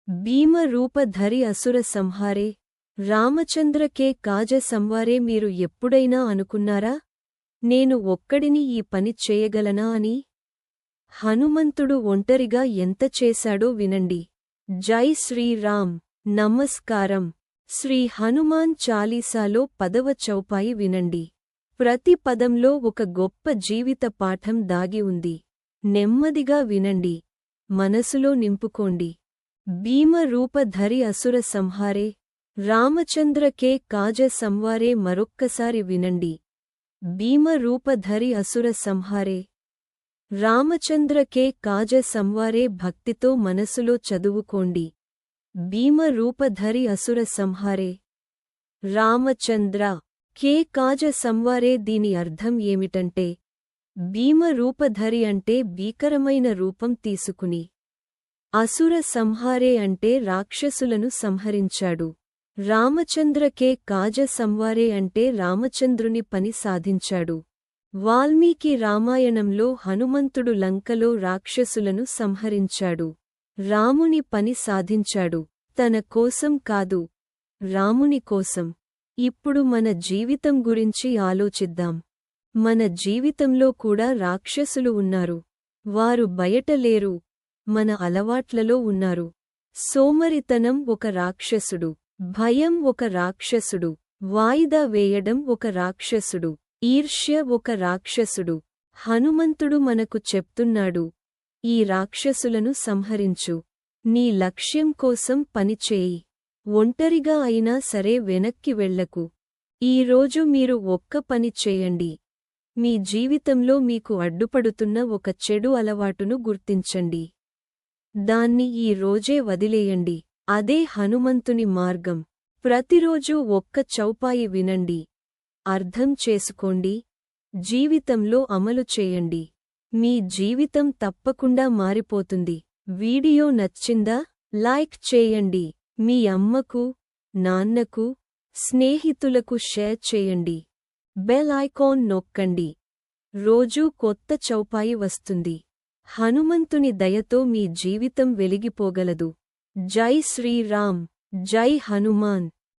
భీమ రూపధరి అసుర సంహారే రామచంద్రకే కాజ సంవారే. మీరు ఎప్పుడైనా అనుకున్నారా, నేను ఒక్కడిని ఈ పని చేయగలనా అని? హనుమంతుడు ఒంటరిగా ఎంత చేశాడో వినండి. జై శ్రీరామ్. నమస్కారం. శ్రీ హనుమాన్ చాలీసాలో 10వ చౌపాయి వినండి. ప్రతి పదంలో ఒక గొప్ప జీవిత పాఠం దాగి ఉంది. నెమ్మదిగా వినండి, మనసులో నింపుకోండి. భీమ రూపధరి అసుర సంహారే రామచంద్రకే కాజ సంవారే. మరొక్కసారి వినండి. భీమ రూపధరి అసుర సంహారే రామచంద్రకే కాజ సంవారే. భక్తితో మనసులో చదువుకోండి. భీమ రూపధరి అసుర సంహారే రామచంద్ర కే కాజ సంవారే. దీని అర్థం ఏమిటంటే, భీమ రూపధరి అంటే భీకరమైన రూపం తీసుకుని, అసుర సంహారే అంటే రాక్షసులను సంహరించాడు. రామచంద్రకే కాజ సంవారే అంటే రామచంద్రుని పని సాధించాడు. వాల్మీకి రామాయణంలో హనుమంతుడు లంకలో రాక్షసులను సంహరించాడు. రాముని పని సాధించాడు. తన కోసం కాదు, రాముని కోసం. ఇప్పుడు మన జీవితం గురించి ఆలోచిద్దాం. మన జీవితంలో కూడా రాక్షసులు ఉన్నారు. వారు బయట లేరు, మన అలవాట్లలో ఉన్నారు. సోమరితనం ఒక రాక్షసుడు, భయం ఒక రాక్షసుడు, వాయిదా వేయడం ఒక రాక్షసుడు, ఈర్ష్య ఒక రాక్షసుడు. హనుమంతుడు మనకు చెప్తున్నాడు, ఈ రాక్షసులను సంహరించు. నీ లక్ష్యం కోసం పనిచేయి. ఒంటరిగా అయినా సరే వెనక్కి వెళ్ళకు. ఈరోజు మీరు ఒక్క పని చేయండి. మీ జీవితంలో మీకు అడ్డుపడుతున్న ఒక చెడు అలవాటును గుర్తించండి. దాన్ని ఈ రోజే వదిలేయండి. అదే హనుమంతుని మార్గం. ప్రతిరోజూ ఒక్క చౌపాయి వినండి, అర్థం చేసుకోండి, జీవితంలో అమలు చేయండి. మీ జీవితం తప్పకుండా మారిపోతుంది. వీడియో నచ్చిందా? లైక్ చేయండి. మీ అమ్మకు, నాన్నకు, స్నేహితులకు షేర్ చేయండి. బెల్ ఐకాన్ నొక్కండి. రోజూ కొత్త చౌపాయి వస్తుంది. హనుమంతుని దయతో మీ జీవితం వెలిగిపోగలదు. జై శ్రీరామ్. జై హనుమాన్.